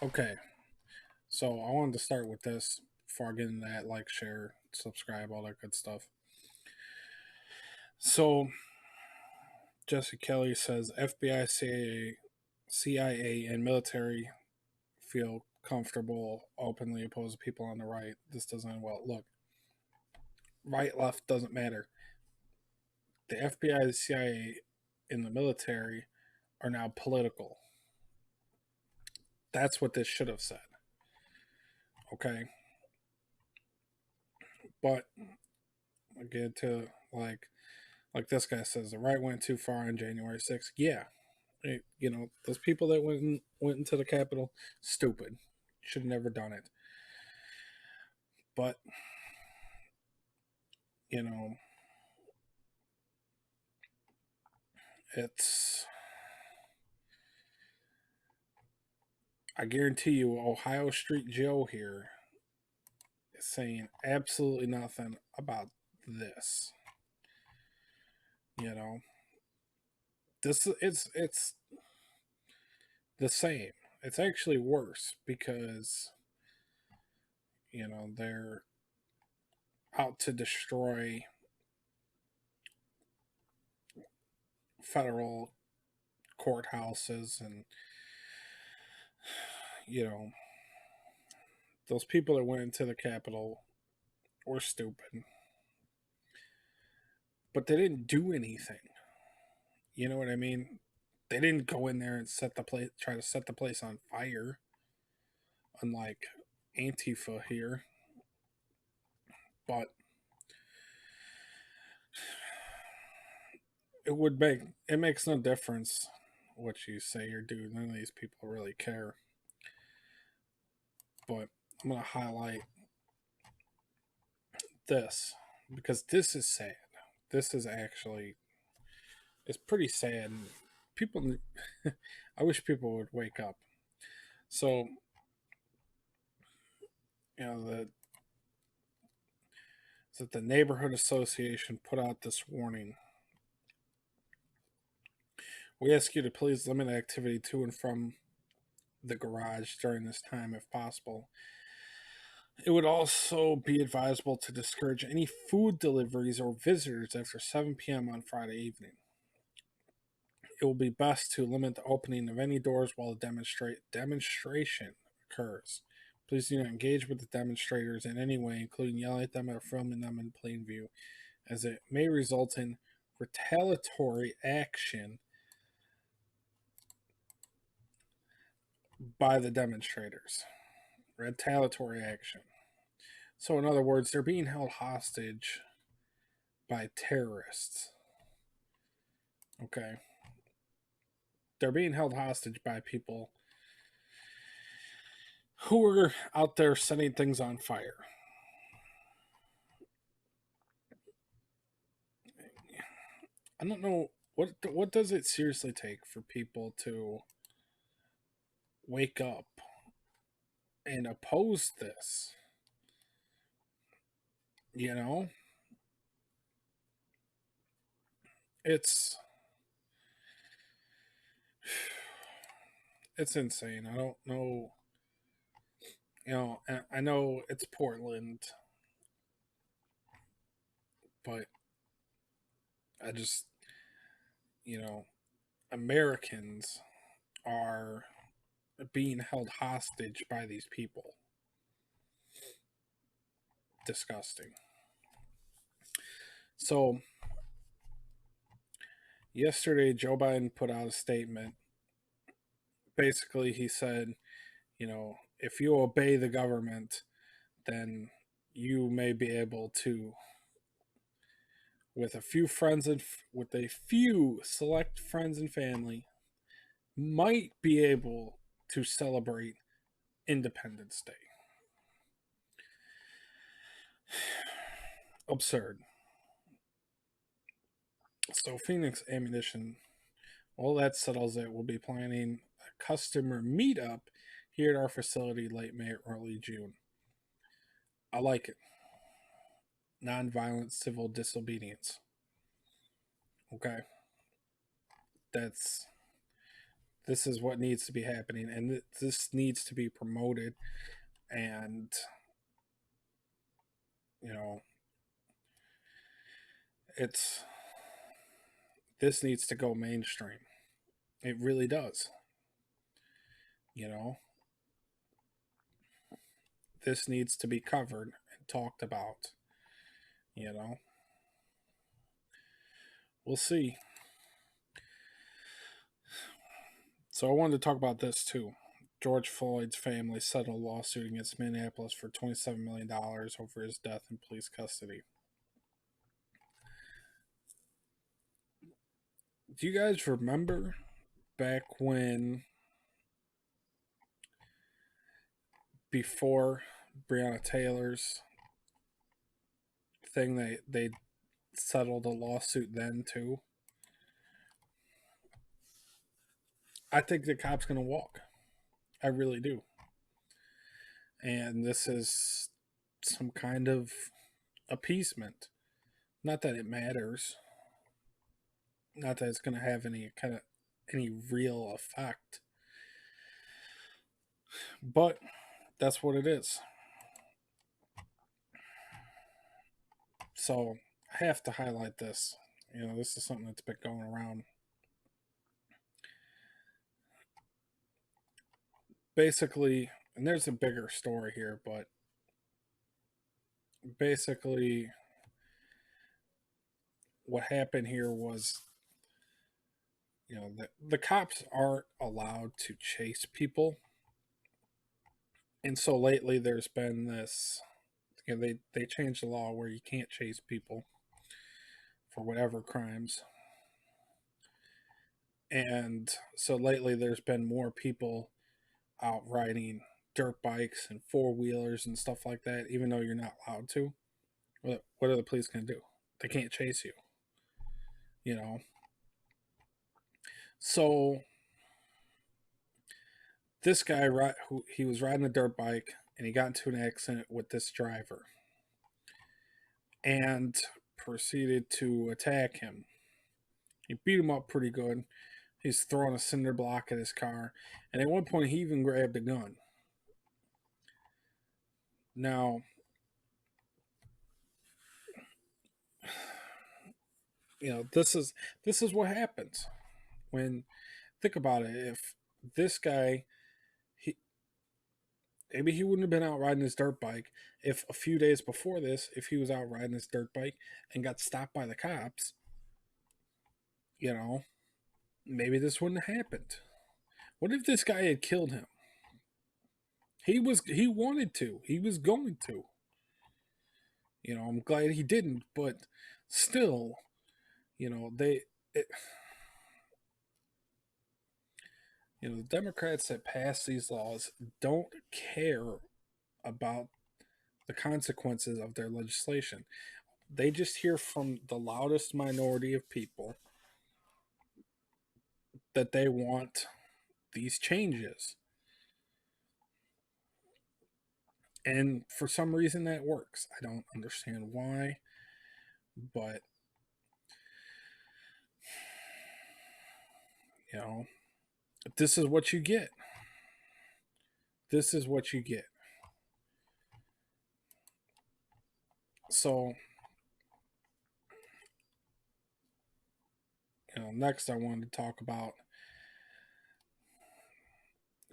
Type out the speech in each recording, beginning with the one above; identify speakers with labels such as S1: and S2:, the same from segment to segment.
S1: Okay, so I wanted to start with this before I get into that. Like, share, subscribe, all that good stuff. So Jesse Kelly says FBI, CIA, and military feel comfortable openly oppose people on the right. This doesn't end well. Look, right, left doesn't matter. The FBI, the CIA, and the military are now political. That's what this should have said. Okay, but again, to like this guy says, the right went too far on January 6th. Yeah, those people that went into the Capitol, stupid. Should have never done it. But you know, it's I guarantee you, Ohio Street Joe here is saying absolutely nothing about this. You know, this it's the same. It's actually worse because they're out to destroy federal courthouses, and you know those people that went into the Capitol were stupid, but they didn't do anything. You know what I mean? They didn't go in there and try to set the place on fire, unlike Antifa here. But it makes no difference what you say or do. None of these people really care. But I'm gonna highlight this because this is sad. This is actually it's pretty sad. People, I wish people would wake up. So the that the neighborhood association put out this warning. We ask you to please limit activity to and from the garage during this time if possible. It would also be advisable to discourage any food deliveries or visitors after 7 p.m. on Friday evening. It will be best to limit the opening of any doors while the demonstration occurs. Please do not engage with the demonstrators in any way, including yelling at them or filming them in plain view, as it may result in retaliatory action by the demonstrators. Retaliatory action. So, in other words, they're being held hostage by terrorists. Okay. They're being held hostage by people who are out there setting things on fire. I don't know what does it seriously take for people to wake up and oppose this? You know, it's it's insane. I don't know. I know it's Portland, but I just you know, Americans are being held hostage by these people. Disgusting. So, yesterday, Joe Biden put out a statement. Basically, he said, if you obey the government, then you may be able to, with with a few select friends and family, might be able to celebrate Independence Day. Absurd. So, Phoenix Ammunition, well, that settles it. We'll be planning a customer meetup here at our facility late May or early June. I like it. Nonviolent civil disobedience. Okay. That's This is what needs to be happening, and this needs to be promoted. And you know, it's this needs to go mainstream. It really does. You know, this needs to be covered and talked about. You know, we'll see. So I wanted to talk about this too. George Floyd's family settled a lawsuit against Minneapolis for $27 million over his death in police custody. Do you guys remember back when, before Breonna Taylor's thing, they settled a lawsuit then too? I think the cop's gonna walk. I really do. And this is some kind of appeasement. Not that it matters. Not that it's gonna have any real effect. But that's what it is. So I have to highlight this. This is something that's been going around. Basically, and there's a bigger story here, but basically, what happened here was, the cops aren't allowed to chase people. And so lately there's been this, they changed the law where you can't chase people for whatever crimes. And so lately there's been more people out riding dirt bikes and four wheelers and stuff like that, even though you're not allowed to. What are the police going to do? They can't chase you, you know? So this guy, who he was riding a dirt bike and he got into an accident with this driver and proceeded to attack him. He beat him up pretty good. He's throwing a cinder block at his car, and at one point he even grabbed a gun. Now, this is what happens when, think about it. If this guy, he maybe he wouldn't have been out riding his dirt bike if a few days before this, if he was out riding his dirt bike and got stopped by the cops, maybe this wouldn't have happened. What if this guy had killed him? He wanted to. He was going to. I'm glad he didn't, but still, they it, the Democrats that pass these laws don't care about the consequences of their legislation. They just hear from the loudest minority of people that they want these changes. And for some reason that works. I don't understand why, but this is what you get. This is what you get. So, next I wanted to talk about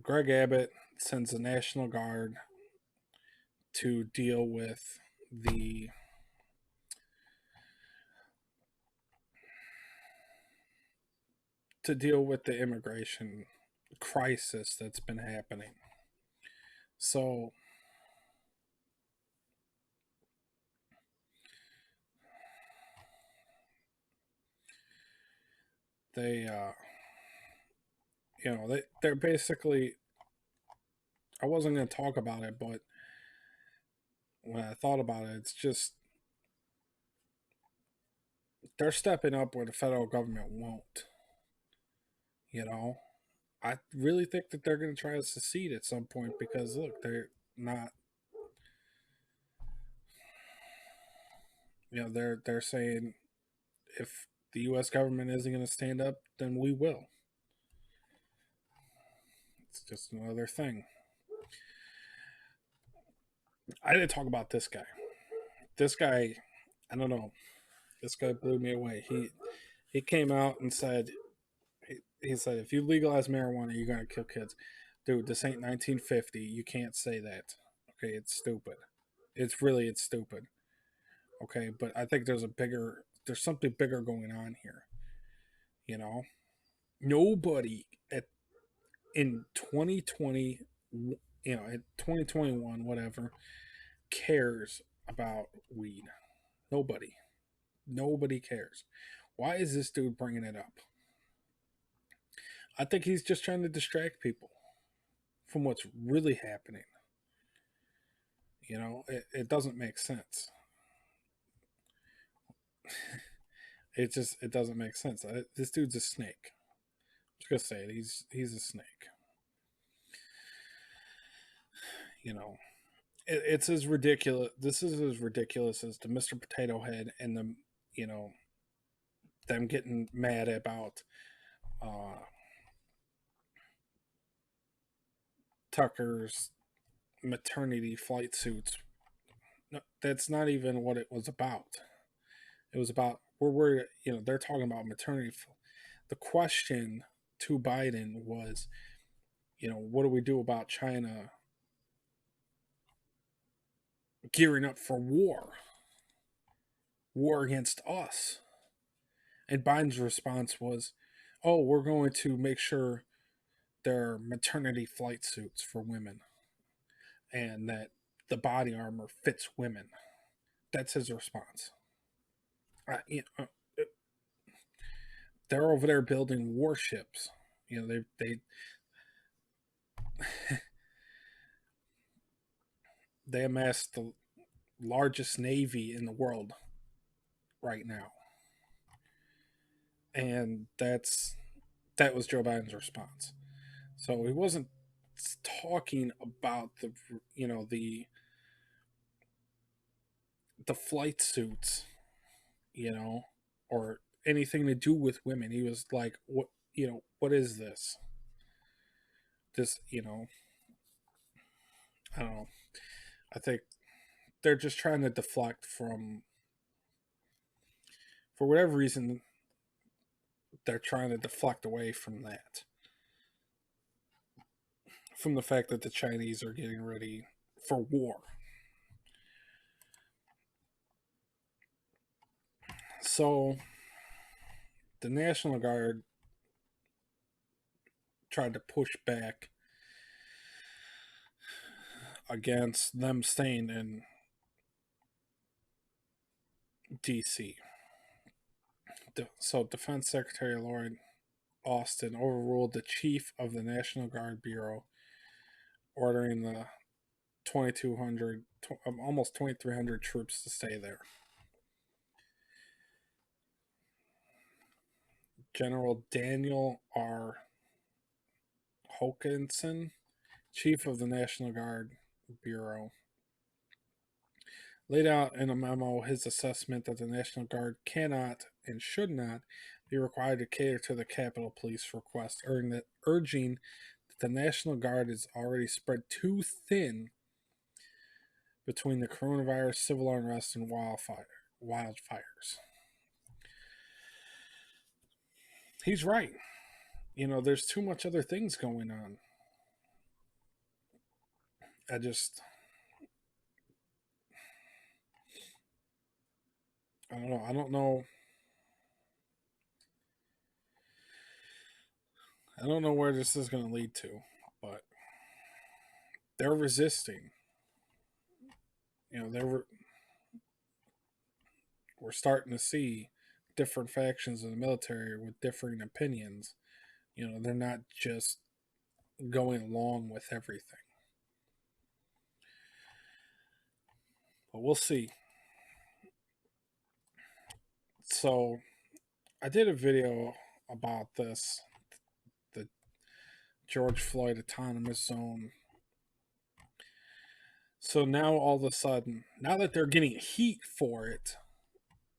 S1: Greg Abbott sends the National Guard to deal with the immigration crisis that's been happening. So they they're basically, I wasn't going to talk about it, but when I thought about it, it's just they're stepping up where the federal government won't. I really think that they're going to try to secede at some point because look, they're not. They're saying if the U.S. government isn't going to stand up, then we will. Just another thing. I didn't talk about this guy. This guy, I don't know. This guy blew me away. He came out and said he said if you legalize marijuana, you're gonna kill kids. Dude, this ain't 1950. You can't say that. Okay, it's stupid. It's stupid. Okay, but I think there's something bigger going on here. You know, nobody at in 2020, in 2021, whatever, cares about weed. Nobody. Nobody cares. Why is this dude bringing it up? I think he's just trying to distract people from what's really happening. It doesn't make sense. It doesn't make sense. This dude's a snake. I'm just gonna say it. He's a snake. It's as ridiculous. This is as ridiculous as the Mr. Potato Head and them getting mad about uh, Tucker's maternity flight suits. No, that's not even what it was about. It was about we're worried. They're talking about maternity. The question to Biden was, what do we do about China gearing up for war against us? And Biden's response was, oh, we're going to make sure there are maternity flight suits for women and that the body armor fits women. That's his response. They're over there building warships. They they amassed the largest navy in the world right now, and that was Joe Biden's response. So he wasn't talking about the flight suits, or anything to do with women. He was like, what is this? This, I don't know. I think they're just trying to deflect for whatever reason, they're trying to deflect away from that. From the fact that the Chinese are getting ready for war. So, the National Guard tried to push back against them staying in DC. So, Defense Secretary Lloyd Austin overruled the chief of the National Guard Bureau, ordering the 2,200, almost 2,300 troops to stay there. General Daniel R. Hokanson, chief of the National Guard Bureau, laid out in a memo his assessment that the National Guard cannot and should not be required to cater to the Capitol Police request, urging that the National Guard is already spread too thin between the coronavirus, civil unrest, and wildfires. He's right. There's too much other things going on. I don't know. I don't know. I don't know where this is going to lead to, but they're resisting. We're starting to see different factions in the military with differing opinions. They're not just going along with everything. But we'll see. So, I did a video about this, the George Floyd Autonomous Zone. So now all of a sudden, now that they're getting heat for it,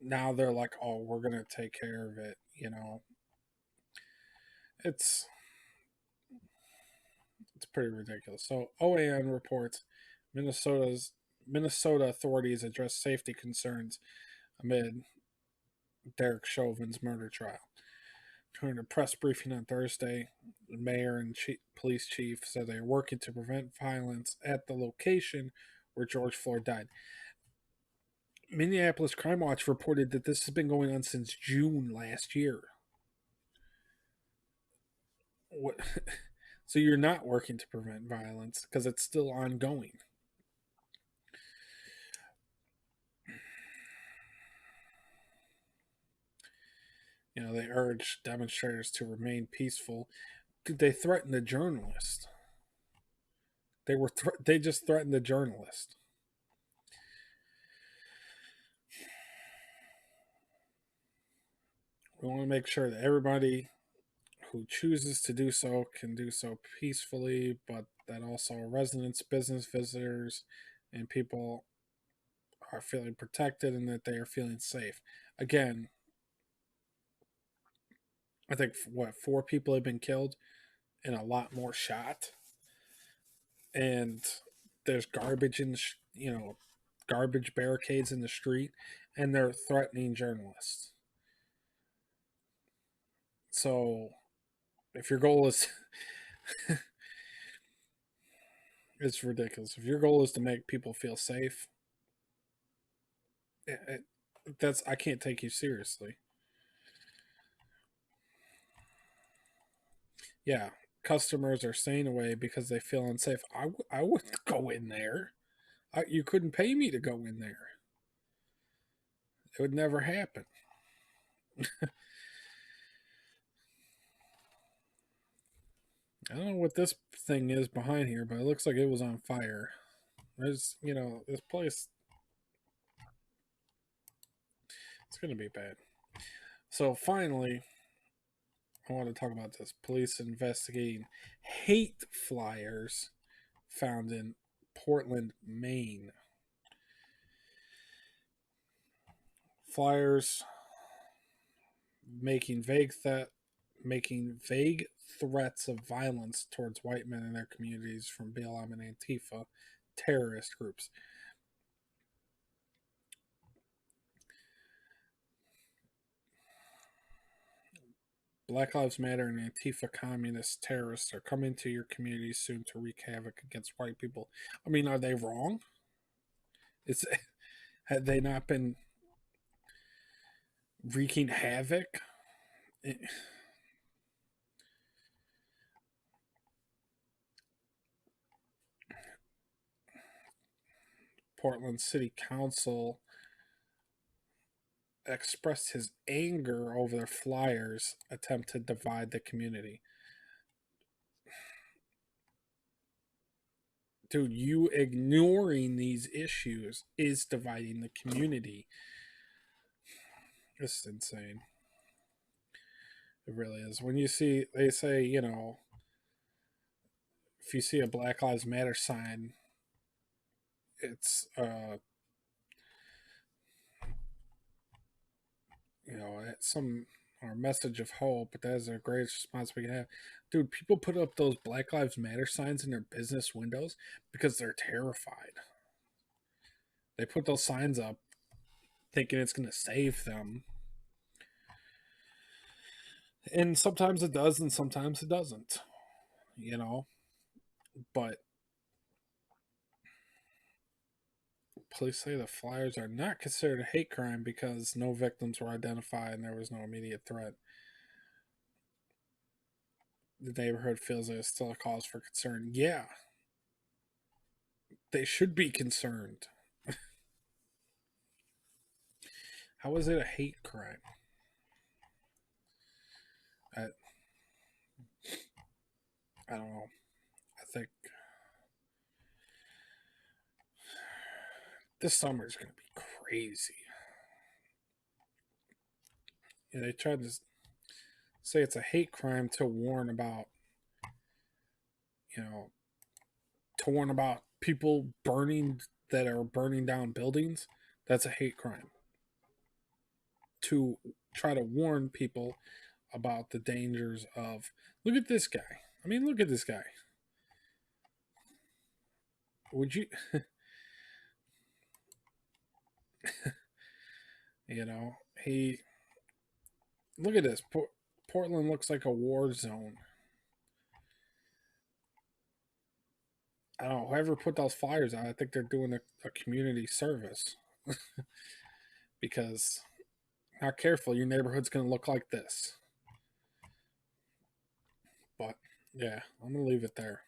S1: now they're like, oh, we're going to take care of it, It's pretty ridiculous. So OAN reports Minnesota authorities address safety concerns amid Derek Chauvin's murder trial. During a press briefing on Thursday, the mayor and police chief said they are working to prevent violence at the location where George Floyd died. Minneapolis Crime Watch reported that this has been going on since June last year. What? So you're not working to prevent violence because it's still ongoing. They urged demonstrators to remain peaceful. They threatened a journalist. They just threatened a journalist. We want to make sure that everybody who chooses to do so can do so peacefully, but that also residents, business visitors, and people are feeling protected and that they are feeling safe. Again, I think 4 people have been killed and a lot more shot. And there's garbage in the garbage barricades in the street, and they're threatening journalists. So if your goal is it's ridiculous. If your goal is to make people feel safe, that's I can't take you seriously. Yeah, customers are staying away because they feel unsafe. I wouldn't go in there. You couldn't pay me to go in there. It would never happen. I don't know what this thing is behind here, but it looks like it was on fire. There's, this place, it's going to be bad. So finally, I want to talk about this. Police investigating hate flyers found in Portland, Maine. Flyers making vague threats of violence towards white men in their communities from BLM and Antifa terrorist groups. Black Lives Matter and Antifa communist terrorists are coming to your community soon to wreak havoc against white people. I mean, are they wrong? Had they not been wreaking havoc? Portland City Council expressed his anger over the flyers' attempt to divide the community. Dude, you ignoring these issues is dividing the community. This is insane. It really is. When they say, if you see a Black Lives Matter sign, it's some or message of hope, but that is the greatest response we can have. Dude, people put up those Black Lives Matter signs in their business windows because they're terrified. They put those signs up thinking it's going to save them. And sometimes it does, and sometimes it doesn't. But police say the flyers are not considered a hate crime because no victims were identified and there was no immediate threat. The neighborhood feels that it's still a cause for concern. Yeah, they should be concerned. How is it a hate crime? I don't know. I think this summer is going to be crazy. They tried to say it's a hate crime to warn about, people that are burning down buildings. That's a hate crime. To try to warn people about the dangers of, look at this guy. I mean, look at this guy. would you, you know, he, look at this. Portland looks like a war zone. I don't know. Whoever put those flyers out, I think they're doing a community service because not careful, your neighborhood's going to look like this. But yeah, I'm going to leave it there.